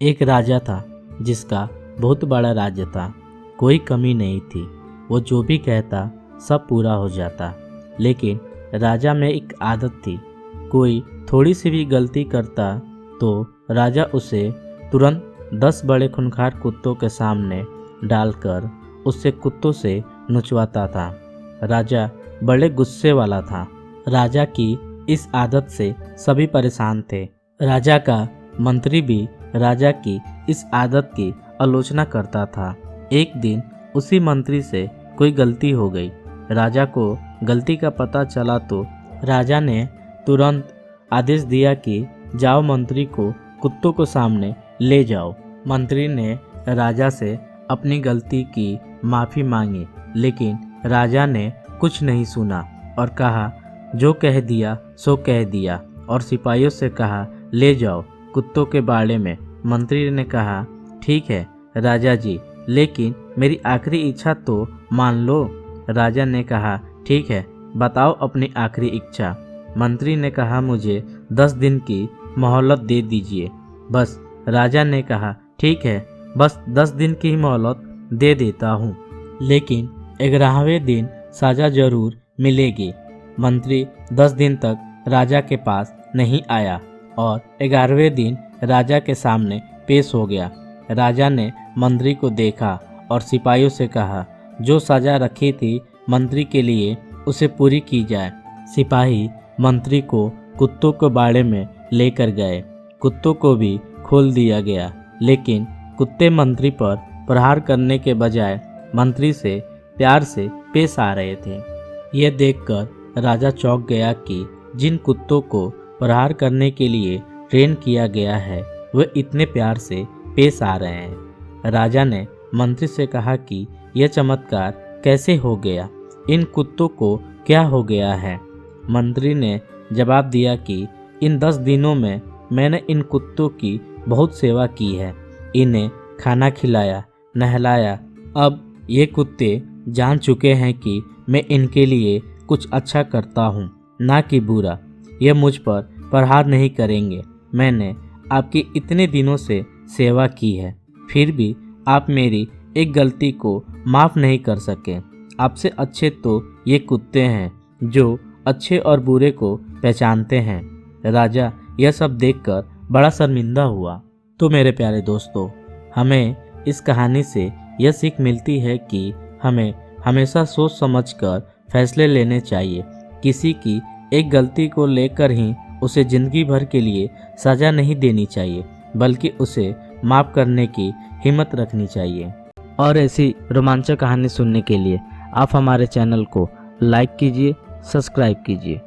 एक राजा था जिसका बहुत बड़ा राज्य था। कोई कमी नहीं थी। वो जो भी कहता सब पूरा हो जाता। लेकिन राजा में एक आदत थी, कोई थोड़ी सी भी गलती करता तो राजा उसे तुरंत 10 बड़े खूंखार कुत्तों के सामने डालकर उससे कुत्तों से नुचवाता था। राजा बड़े गुस्से वाला था। राजा की इस आदत से सभी परेशान थे। राजा का मंत्री भी राजा की इस आदत की आलोचना करता था। एक दिन उसी मंत्री से कोई गलती हो गई। राजा को गलती का पता चला तो राजा ने तुरंत आदेश दिया कि जाओ मंत्री को कुत्तों को सामने ले जाओ। मंत्री ने राजा से अपनी गलती की माफ़ी मांगी, लेकिन राजा ने कुछ नहीं सुना और कहा जो कह दिया सो कह दिया, और सिपाहियों से कहा ले जाओ कुत्तों के बाड़े में। मंत्री ने कहा ठीक है राजा जी, लेकिन मेरी आखिरी इच्छा तो मान लो। राजा ने कहा ठीक है, बताओ अपनी आखिरी इच्छा। मंत्री ने कहा मुझे 10 दिन की मोहलत दे दीजिए बस। राजा ने कहा ठीक है, बस 10 दिन की मोहलत दे देता हूँ, लेकिन 11वें दिन सजा जरूर मिलेगी। मंत्री 10 दिन तक राजा के पास नहीं आया और 11वें दिन राजा के सामने पेश हो गया। राजा ने मंत्री को देखा और सिपाहियों से कहा जो सजा रखी थी मंत्री के लिए उसे पूरी की जाए। सिपाही मंत्री को कुत्तों के बाड़े में लेकर गए। कुत्तों को भी खोल दिया गया, लेकिन कुत्ते मंत्री पर प्रहार करने के बजाय मंत्री से प्यार से पेश आ रहे थे। यह देखकर राजा चौंक गया कि जिन कुत्तों को प्रहार करने के लिए ट्रेन किया गया है वे इतने प्यार से पेश आ रहे हैं। राजा ने मंत्री से कहा कि यह चमत्कार कैसे हो गया, इन कुत्तों को क्या हो गया है। मंत्री ने जवाब दिया कि इन 10 दिनों में मैंने इन कुत्तों की बहुत सेवा की है, इन्हें खाना खिलाया, नहलाया। अब ये कुत्ते जान चुके हैं कि मैं इनके लिए कुछ अच्छा करता हूँ, ना कि बुरा। यह मुझ पर प्रहार नहीं करेंगे। मैंने आपकी इतने दिनों से सेवा की है, फिर भी आप मेरी एक गलती को माफ़ नहीं कर सके। आपसे अच्छे तो ये कुत्ते हैं जो अच्छे और बुरे को पहचानते हैं। राजा यह सब देखकर बड़ा शर्मिंदा हुआ। तो मेरे प्यारे दोस्तों, हमें इस कहानी से यह सीख मिलती है कि हमें हमेशा सोच समझकर फैसले लेने चाहिए। किसी की एक गलती को लेकर ही उसे ज़िंदगी भर के लिए सज़ा नहीं देनी चाहिए, बल्कि उसे माफ़ करने की हिम्मत रखनी चाहिए। और ऐसी रोमांचक कहानी सुनने के लिए आप हमारे चैनल को लाइक कीजिए, सब्सक्राइब कीजिए।